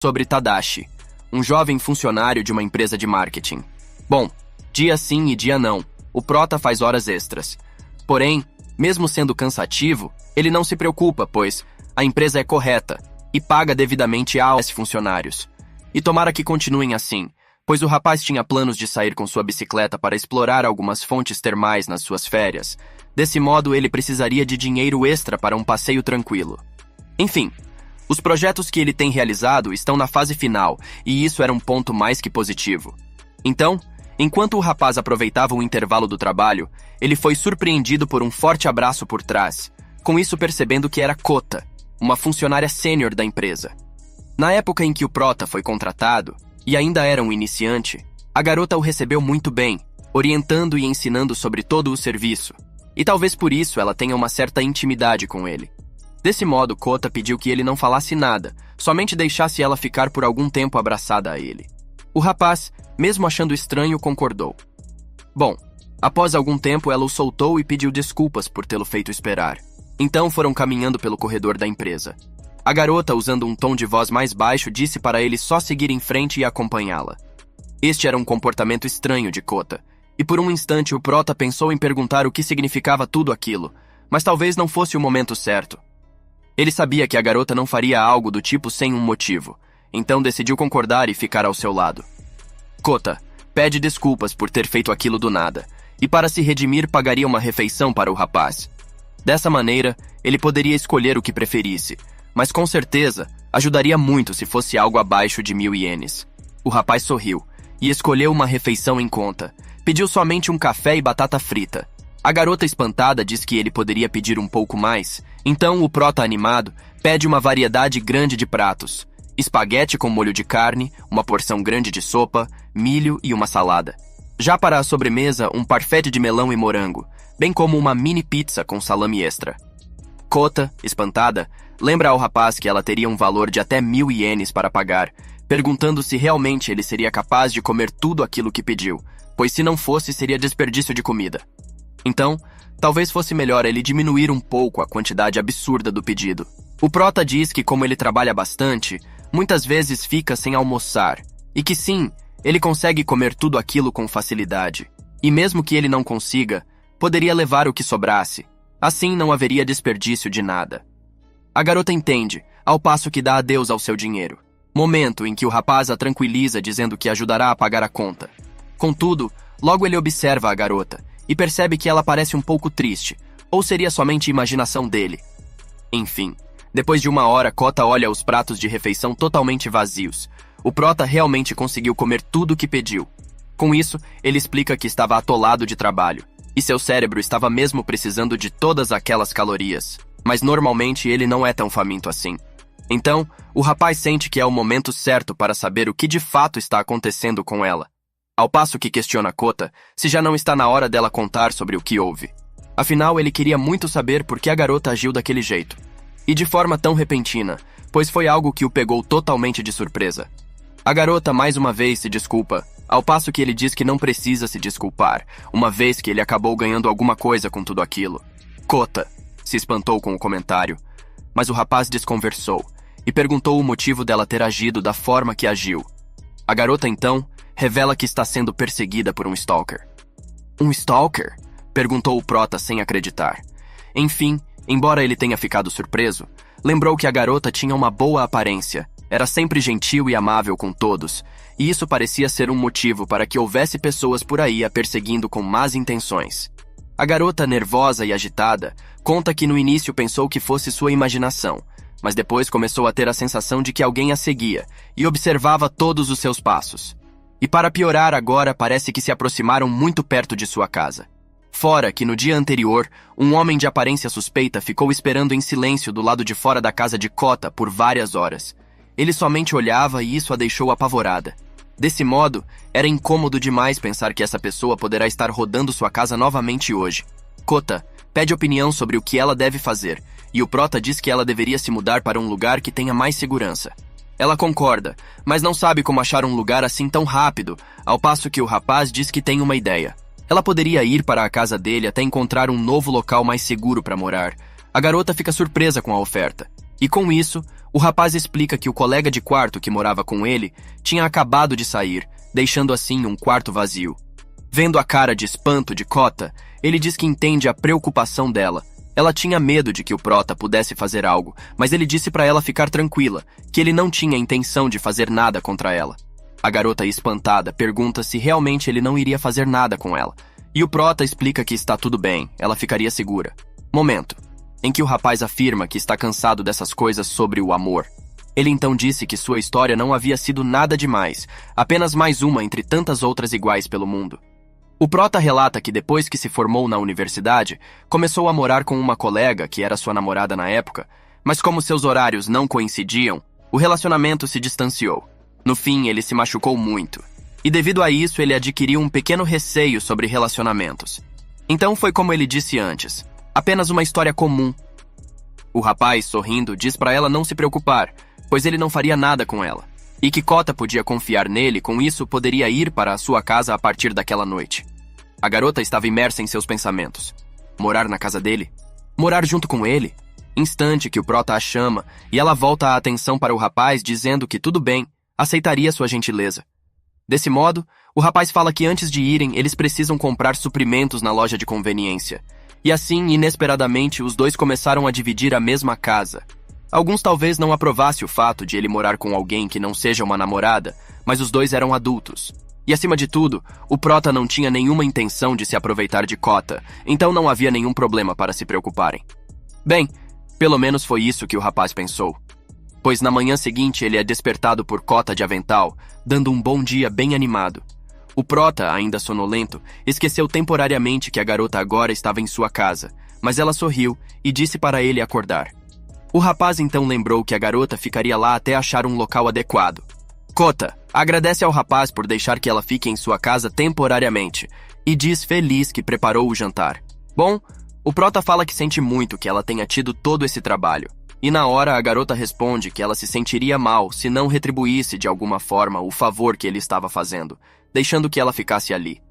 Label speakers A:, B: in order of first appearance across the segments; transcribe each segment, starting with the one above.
A: sobre Tadashi, um jovem funcionário de uma empresa de marketing. Bom, dia sim e dia não, o Prota faz horas extras. Porém, mesmo sendo cansativo, ele não se preocupa, pois a empresa é correta e paga devidamente aos funcionários. E tomara que continuem assim, pois o rapaz tinha planos de sair com sua bicicleta para explorar algumas fontes termais nas suas férias. Desse modo, ele precisaria de dinheiro extra para um passeio tranquilo. Enfim, os projetos que ele tem realizado estão na fase final, e isso era um ponto mais que positivo. Então, enquanto o rapaz aproveitava o intervalo do trabalho, ele foi surpreendido por um forte abraço por trás, com isso percebendo que era Kota, uma funcionária sênior da empresa. Na época em que o Prota foi contratado, e ainda era um iniciante, a garota o recebeu muito bem, orientando e ensinando sobre todo o serviço, e talvez por isso ela tenha uma certa intimidade com ele. Desse modo, Kota pediu que ele não falasse nada, somente deixasse ela ficar por algum tempo abraçada a ele. O rapaz, mesmo achando estranho, concordou. Bom, após algum tempo ela o soltou e pediu desculpas por tê-lo feito esperar. Então foram caminhando pelo corredor da empresa. A garota, usando um tom de voz mais baixo, disse para ele só seguir em frente e acompanhá-la. Este era um comportamento estranho de Kota, e por um instante o Prota pensou em perguntar o que significava tudo aquilo, mas talvez não fosse o momento certo. Ele sabia que a garota não faria algo do tipo sem um motivo, então decidiu concordar e ficar ao seu lado. Kota pede desculpas por ter feito aquilo do nada, e para se redimir pagaria uma refeição para o rapaz. Dessa maneira, ele poderia escolher o que preferisse, mas com certeza ajudaria muito se fosse algo abaixo de 1.000 ienes. O rapaz sorriu e escolheu uma refeição em conta. Pediu somente um café e batata frita. A garota espantada diz que ele poderia pedir um pouco mais, então o Prota animado pede uma variedade grande de pratos. Espaguete com molho de carne, uma porção grande de sopa, milho e uma salada. Já para a sobremesa, um parfait de melão e morango, bem como uma mini pizza com salame extra. Kota, espantada, lembra ao rapaz que ela teria um valor de até 1.000 ienes para pagar, perguntando se realmente ele seria capaz de comer tudo aquilo que pediu, pois se não fosse, seria desperdício de comida. Então, talvez fosse melhor ele diminuir um pouco a quantidade absurda do pedido. O Prota diz que como ele trabalha bastante, muitas vezes fica sem almoçar, e que sim, ele consegue comer tudo aquilo com facilidade. E mesmo que ele não consiga, poderia levar o que sobrasse. Assim não haveria desperdício de nada. A garota entende, ao passo que dá adeus ao seu dinheiro. Momento em que o rapaz a tranquiliza dizendo que ajudará a pagar a conta. Contudo, logo ele observa a garota e percebe que ela parece um pouco triste, ou seria somente imaginação dele. Enfim, depois de 1 hora, Kota olha os pratos de refeição totalmente vazios. O Prota realmente conseguiu comer tudo o que pediu. Com isso, ele explica que estava atolado de trabalho, e seu cérebro estava mesmo precisando de todas aquelas calorias. Mas normalmente ele não é tão faminto assim. Então, o rapaz sente que é o momento certo para saber o que de fato está acontecendo com ela. Ao passo que questiona Kota se já não está na hora dela contar sobre o que houve. Afinal, ele queria muito saber por que a garota agiu daquele jeito. E de forma tão repentina, pois foi algo que o pegou totalmente de surpresa. A garota mais uma vez se desculpa, ao passo que ele diz que não precisa se desculpar, uma vez que ele acabou ganhando alguma coisa com tudo aquilo. Kota se espantou com o comentário, mas o rapaz desconversou e perguntou o motivo dela ter agido da forma que agiu. A garota, então, revela que está sendo perseguida por um stalker. Um stalker? Perguntou o Prota sem acreditar. Enfim, embora ele tenha ficado surpreso, lembrou que a garota tinha uma boa aparência, era sempre gentil e amável com todos, e isso parecia ser um motivo para que houvesse pessoas por aí a perseguindo com más intenções. A garota, nervosa e agitada, conta que no início pensou que fosse sua imaginação, mas depois começou a ter a sensação de que alguém a seguia e observava todos os seus passos. E para piorar agora, parece que se aproximaram muito perto de sua casa. Fora que no dia anterior, um homem de aparência suspeita ficou esperando em silêncio do lado de fora da casa de Kota por várias horas. Ele somente olhava e isso a deixou apavorada. Desse modo, era incômodo demais pensar que essa pessoa poderá estar rodando sua casa novamente hoje. Kota pede opinião sobre o que ela deve fazer, e o Prota diz que ela deveria se mudar para um lugar que tenha mais segurança. Ela concorda, mas não sabe como achar um lugar assim tão rápido, ao passo que o rapaz diz que tem uma ideia. Ela poderia ir para a casa dele até encontrar um novo local mais seguro para morar. A garota fica surpresa com a oferta. E com isso, O rapaz explica que o colega de quarto que morava com ele tinha acabado de sair, deixando assim um quarto vazio. Vendo a cara de espanto de Kota, ele diz que entende a preocupação dela. Ela tinha medo de que o Prota pudesse fazer algo, mas ele disse para ela ficar tranquila, que ele não tinha intenção de fazer nada contra ela. A garota, espantada, pergunta se realmente ele não iria fazer nada com ela. E o Prota explica que está tudo bem, ela ficaria segura. Momento em que o rapaz afirma que está cansado dessas coisas sobre o amor. Ele então disse que sua história não havia sido nada demais, apenas mais uma entre tantas outras iguais pelo mundo. O Prota relata que depois que se formou na universidade, começou a morar com uma colega que era sua namorada na época, mas como seus horários não coincidiam, o relacionamento se distanciou. No fim, ele se machucou muito. E devido a isso, ele adquiriu um pequeno receio sobre relacionamentos. Então foi como ele disse antes, apenas uma história comum. O rapaz, sorrindo, diz para ela não se preocupar, pois ele não faria nada com ela. E que Kota podia confiar nele, com isso poderia ir para a sua casa a partir daquela noite. A garota estava imersa em seus pensamentos. Morar na casa dele? Morar junto com ele? Instante que o Prota a chama, e ela volta a atenção para o rapaz dizendo que tudo bem, aceitaria sua gentileza. Desse modo, o rapaz fala que antes de irem, eles precisam comprar suprimentos na loja de conveniência. E assim, inesperadamente, os dois começaram a dividir a mesma casa. Alguns talvez não aprovassem o fato de ele morar com alguém que não seja uma namorada, mas os dois eram adultos. E acima de tudo, o Prota não tinha nenhuma intenção de se aproveitar de Kota, então não havia nenhum problema para se preocuparem. Bem, pelo menos foi isso que o rapaz pensou. Pois na manhã seguinte ele é despertado por Kota de avental, dando um bom dia bem animado. O Prota, ainda sonolento, esqueceu temporariamente que a garota agora estava em sua casa, mas ela sorriu e disse para ele acordar. O rapaz então lembrou que a garota ficaria lá até achar um local adequado. Kota agradece ao rapaz por deixar que ela fique em sua casa temporariamente e diz feliz que preparou o jantar. Bom, o Prota fala que sente muito que ela tenha tido todo esse trabalho. E na hora a garota responde que ela se sentiria mal se não retribuísse de alguma forma o favor que ele estava fazendo, deixando que ela ficasse ali.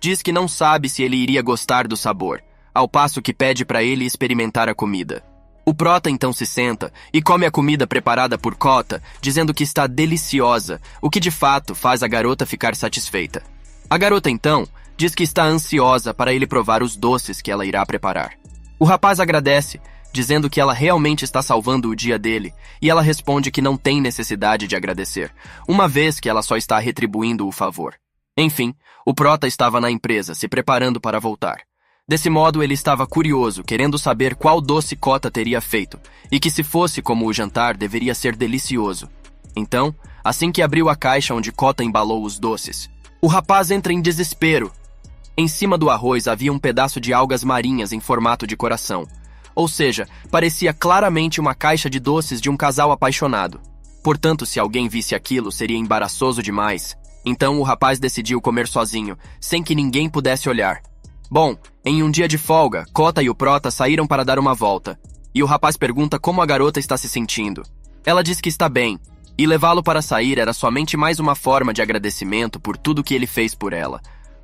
A: Diz que não sabe se ele iria gostar do sabor, ao passo que pede para ele experimentar a comida. O Prota então se senta e come a comida preparada por Kota, dizendo que está deliciosa, o que de fato faz a garota ficar satisfeita. A garota então diz que está ansiosa para ele provar os doces que ela irá preparar. O rapaz agradece, dizendo que ela realmente está salvando o dia dele, e ela responde que não tem necessidade de agradecer, uma vez que ela só está retribuindo o favor. Enfim, o Prota estava na empresa, se preparando para voltar. Desse modo, ele estava curioso, querendo saber qual doce Kota teria feito, e que se fosse como o jantar, deveria ser delicioso. Então, assim que abriu a caixa onde Kota embalou os doces, o rapaz entra em desespero. Em cima do arroz havia um pedaço de algas marinhas em formato de coração. Ou seja, parecia claramente uma caixa de doces de um casal apaixonado. Portanto, se alguém visse aquilo, seria embaraçoso demais. Então o rapaz decidiu comer sozinho, sem que ninguém pudesse olhar. Bom, em um dia de folga, Kota e o Prota saíram para dar uma volta, e o rapaz pergunta como a garota está se sentindo. Ela diz que está bem, e levá-lo para sair era somente mais uma forma de agradecimento por tudo que ele fez por ela.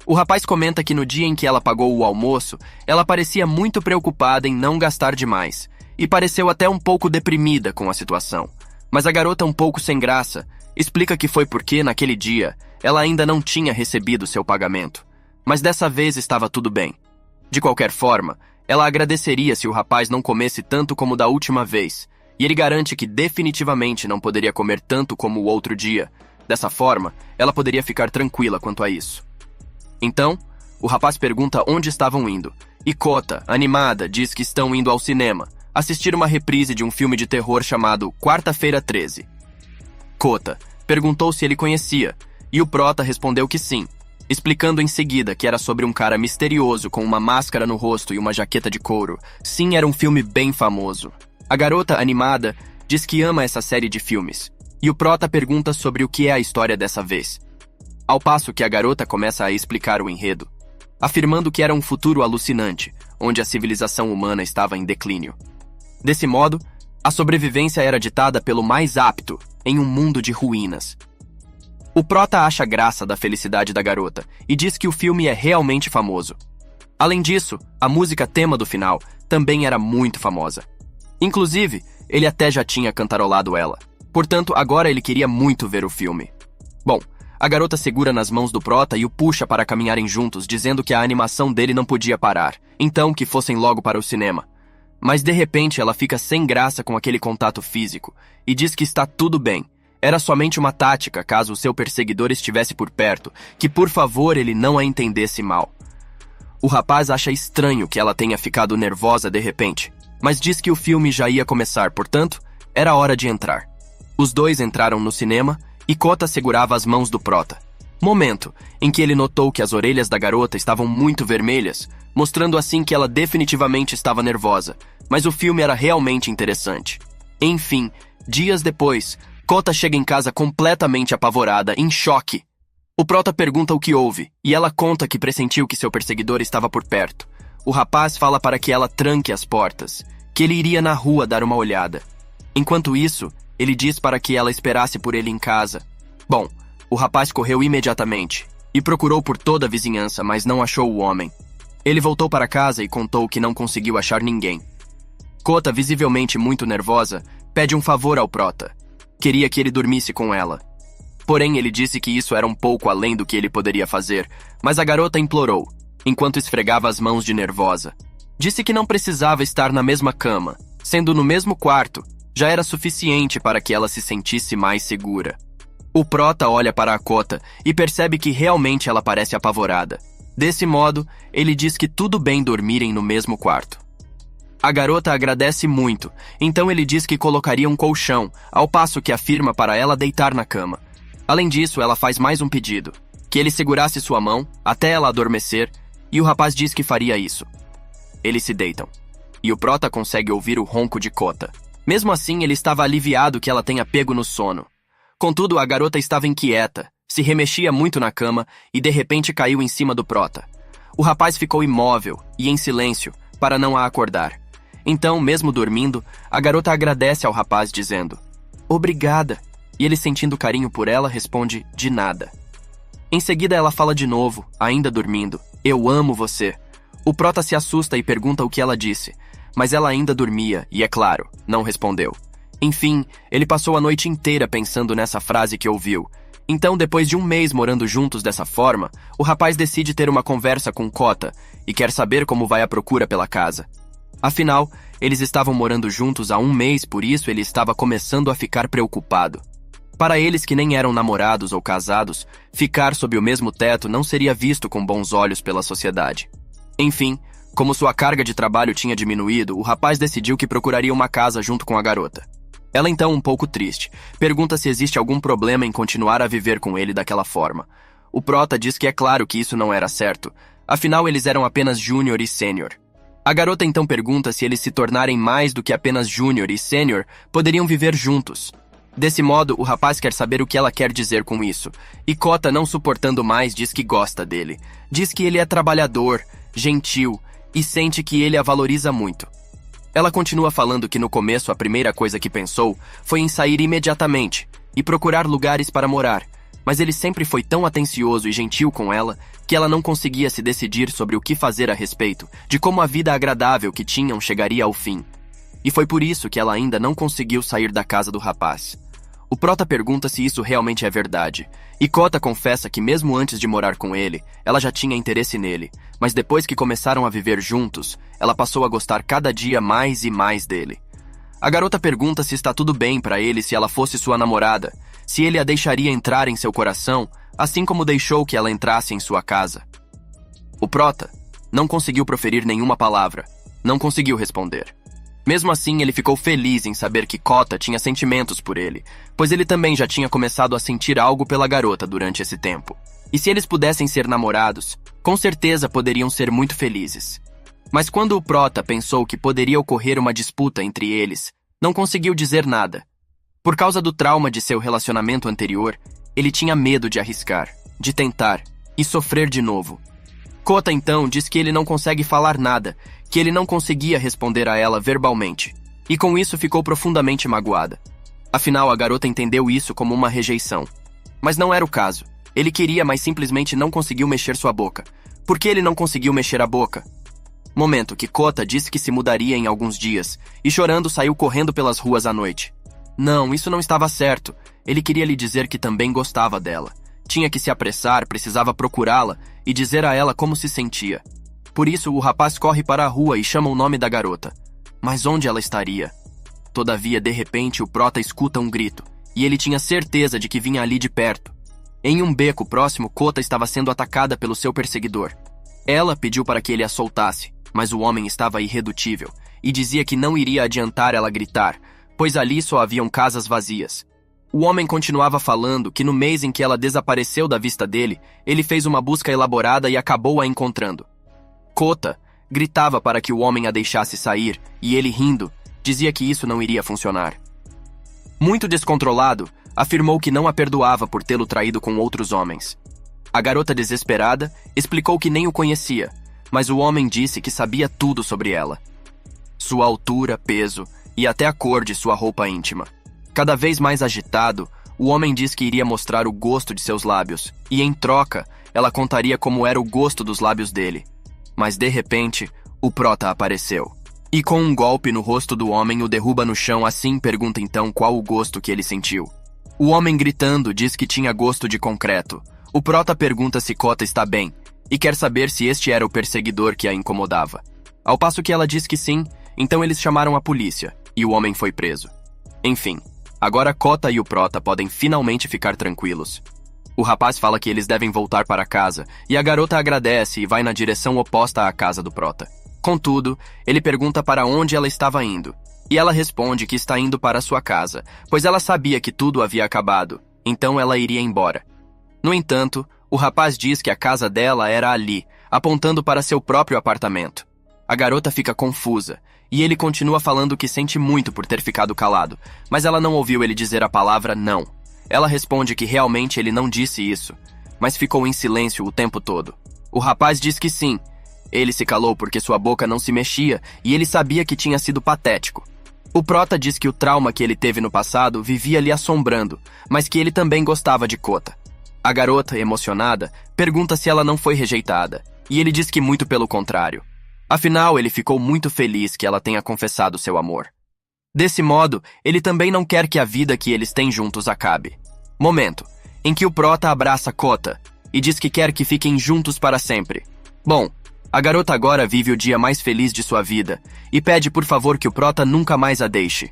A: O rapaz comenta que no dia em que ela pagou o almoço, ela parecia muito preocupada em não gastar demais, e pareceu até um pouco deprimida com a situação. Mas a garota, um pouco sem graça, explica que foi porque, naquele dia, ela ainda não tinha recebido seu pagamento. Mas dessa vez estava tudo bem. De qualquer forma, ela agradeceria se o rapaz não comesse tanto como da última vez, e ele garante que definitivamente não poderia comer tanto como o outro dia. Dessa forma, ela poderia ficar tranquila quanto a isso. Então, o rapaz pergunta onde estavam indo, e Kota, animada, diz que estão indo ao cinema, assistir uma reprise de um filme de terror chamado Quarta-feira 13. Kota perguntou se ele conhecia, e o Prota respondeu que sim, explicando em seguida que era sobre um cara misterioso com uma máscara no rosto e uma jaqueta de couro. Sim, era um filme bem famoso. A garota, animada, diz que ama essa série de filmes, e o Prota pergunta sobre o que é a história dessa vez. Ao passo que a garota começa a explicar o enredo, afirmando que era um futuro alucinante, onde a civilização humana estava em declínio. Desse modo, a sobrevivência era ditada pelo mais apto em um mundo de ruínas. O Prota acha graça da felicidade da garota e diz que o filme é realmente famoso. Além disso, a música tema do final também era muito famosa. Inclusive, Ele até já tinha cantarolado ela. Portanto, agora ele queria muito ver o filme. Bom, a garota segura nas mãos do prota e o puxa para caminharem juntos, dizendo que a animação dele não podia parar, então que fossem logo para o cinema. Mas de repente ela fica sem graça com aquele contato físico e diz que está tudo bem. Era somente uma tática caso o seu perseguidor estivesse por perto, que por favor ele não a entendesse mal. O rapaz acha estranho que ela tenha ficado nervosa de repente, mas diz que o filme já ia começar, portanto, era hora de entrar. Os dois entraram no cinema e Kota segurava as mãos do prota. Momento em que ele notou que as orelhas da garota estavam muito vermelhas, mostrando assim que ela definitivamente estava nervosa, mas o filme era realmente interessante. Enfim, dias depois, Kota chega em casa completamente apavorada, em choque. O prota pergunta o que houve, e ela conta que pressentiu que seu perseguidor estava por perto. O rapaz fala para que ela tranque as portas, que ele iria na rua dar uma olhada. Enquanto isso, ele diz para que ela esperasse por ele em casa. Bom, o rapaz correu imediatamente e procurou por toda a vizinhança, mas não achou o homem. Ele voltou para casa e contou que não conseguiu achar ninguém. Kota, visivelmente muito nervosa, pede um favor ao prota. Queria que ele dormisse com ela. Porém, ele disse que isso era um pouco além do que ele poderia fazer, mas a garota implorou, enquanto esfregava as mãos de nervosa. Disse que não precisava estar na mesma cama, sendo no mesmo quarto, já era suficiente para que ela se sentisse mais segura. O prota olha para a Kota e percebe que realmente ela parece apavorada. Desse modo, ele diz que tudo bem dormirem no mesmo quarto. A garota agradece muito, então ele diz que colocaria um colchão, ao passo que afirma para ela deitar na cama. Além disso, ela faz mais um pedido, que ele segurasse sua mão até ela adormecer, e o rapaz diz que faria isso. Eles se deitam, e o prota consegue ouvir o ronco de Kota. Mesmo assim, ele estava aliviado que ela tenha pego no sono. Contudo, a garota estava inquieta, se remexia muito na cama e de repente caiu em cima do prota. O rapaz ficou imóvel e em silêncio para não a acordar. Então, mesmo dormindo, a garota agradece ao rapaz dizendo "Obrigada", e ele, sentindo carinho por ela, responde "De nada". Em seguida ela fala de novo, ainda dormindo, "Eu amo você". O prota se assusta e pergunta o que ela disse, mas ela ainda dormia e, é claro, não respondeu. Enfim, ele passou a noite inteira pensando nessa frase que ouviu. Então, depois de um mês morando juntos dessa forma, o rapaz decide ter uma conversa com Kota e quer saber como vai a procura pela casa. Afinal, eles estavam morando juntos há um mês, por isso ele estava começando a ficar preocupado. Para eles que nem eram namorados ou casados, ficar sob o mesmo teto não seria visto com bons olhos pela sociedade. Enfim, como sua carga de trabalho tinha diminuído, o rapaz decidiu que procuraria uma casa junto com a garota. Ela então, um pouco triste, pergunta se existe algum problema em continuar a viver com ele daquela forma. O prota diz que é claro que isso não era certo, afinal eles eram apenas júnior e sênior. A garota então pergunta se eles se tornarem mais do que apenas júnior e sênior, poderiam viver juntos. Desse modo, o rapaz quer saber o que ela quer dizer com isso, e Kota, não suportando mais, diz que gosta dele. Diz que ele é trabalhador, gentil, e sente que ele a valoriza muito. Ela continua falando que no começo a primeira coisa que pensou foi em sair imediatamente e procurar lugares para morar, mas ele sempre foi tão atencioso e gentil com ela que ela não conseguia se decidir sobre o que fazer a respeito, de como a vida agradável que tinham chegaria ao fim. E foi por isso que ela ainda não conseguiu sair da casa do rapaz. O prota pergunta se isso realmente é verdade, e Kota confessa que mesmo antes de morar com ele, ela já tinha interesse nele, mas depois que começaram a viver juntos, ela passou a gostar cada dia mais e mais dele. A garota pergunta se está tudo bem para ele se ela fosse sua namorada, se ele a deixaria entrar em seu coração, assim como deixou que ela entrasse em sua casa. O prota não conseguiu proferir nenhuma palavra, não conseguiu responder. Mesmo assim, ele ficou feliz em saber que Kota tinha sentimentos por ele, pois ele também já tinha começado a sentir algo pela garota durante esse tempo. E se eles pudessem ser namorados, com certeza poderiam ser muito felizes. Mas quando o prota pensou que poderia ocorrer uma disputa entre eles, não conseguiu dizer nada. Por causa do trauma de seu relacionamento anterior, ele tinha medo de arriscar, de tentar e sofrer de novo. Kota então diz que ele não consegue falar nada, que ele não conseguia responder a ela verbalmente, e com isso ficou profundamente magoada. Afinal, a garota entendeu isso como uma rejeição. Mas não era o caso. Ele queria, mas simplesmente não conseguiu mexer sua boca. Por que ele não conseguiu mexer a boca? Momento que Kota disse que se mudaria em alguns dias, e chorando saiu correndo pelas ruas à noite. Não, isso não estava certo. Ele queria lhe dizer que também gostava dela. Tinha que se apressar, precisava procurá-la e dizer a ela como se sentia. Por isso, o rapaz corre para a rua e chama o nome da garota. Mas onde ela estaria? Todavia, de repente, o prota escuta um grito, e ele tinha certeza de que vinha ali de perto. Em um beco próximo, Kota estava sendo atacada pelo seu perseguidor. Ela pediu para que ele a soltasse, mas o homem estava irredutível e dizia que não iria adiantar ela gritar, pois ali só haviam casas vazias. O homem continuava falando que no mês em que ela desapareceu da vista dele, ele fez uma busca elaborada e acabou a encontrando. Kota gritava para que o homem a deixasse sair e ele, rindo, dizia que isso não iria funcionar. Muito descontrolado, afirmou que não a perdoava por tê-lo traído com outros homens. A garota, desesperada, explicou que nem o conhecia, mas o homem disse que sabia tudo sobre ela. Sua altura, peso e até a cor de sua roupa íntima. Cada vez mais agitado, o homem disse que iria mostrar o gosto de seus lábios, e em troca, ela contaria como era o gosto dos lábios dele. Mas de repente, o prota apareceu. E com um golpe no rosto do homem o derruba no chão, assim pergunta então qual o gosto que ele sentiu. O homem, gritando, diz que tinha gosto de concreto. O prota pergunta se Kota está bem, e quer saber se este era o perseguidor que a incomodava. Ao passo que ela diz que sim, então eles chamaram a polícia, e o homem foi preso. Enfim, agora Kota e o prota podem finalmente ficar tranquilos. O rapaz fala que eles devem voltar para casa, e a garota agradece e vai na direção oposta à casa do prota. Contudo, ele pergunta para onde ela estava indo, e ela responde que está indo para sua casa, pois ela sabia que tudo havia acabado, então ela iria embora. No entanto, o rapaz diz que a casa dela era ali, apontando para seu próprio apartamento. A garota fica confusa, e ele continua falando que sente muito por ter ficado calado, mas ela não ouviu ele dizer a palavra não. Ela responde que realmente ele não disse isso, mas ficou em silêncio o tempo todo. O rapaz diz que sim. Ele se calou porque sua boca não se mexia e ele sabia que tinha sido patético. O prota diz que o trauma que ele teve no passado vivia lhe assombrando, mas que ele também gostava de Kota. A garota, emocionada, pergunta se ela não foi rejeitada, e ele diz que muito pelo contrário. Afinal, ele ficou muito feliz que ela tenha confessado seu amor. Desse modo, ele também não quer que a vida que eles têm juntos acabe. Momento em que o prota abraça Kota e diz que quer que fiquem juntos para sempre. Bom, a garota agora vive o dia mais feliz de sua vida e pede por favor que o prota nunca mais a deixe.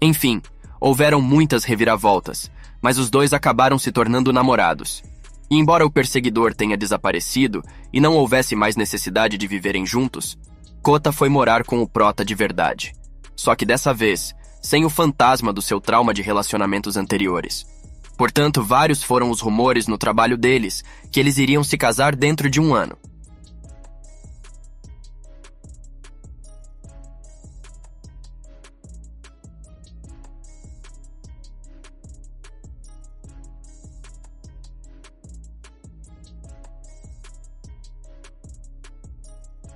A: Enfim, houveram muitas reviravoltas, mas os dois acabaram se tornando namorados. E embora o perseguidor tenha desaparecido e não houvesse mais necessidade de viverem juntos, Kota foi morar com o prota de verdade. Só que dessa vez, sem o fantasma do seu trauma de relacionamentos anteriores. Portanto, vários foram os rumores no trabalho deles que eles iriam se casar dentro de um ano.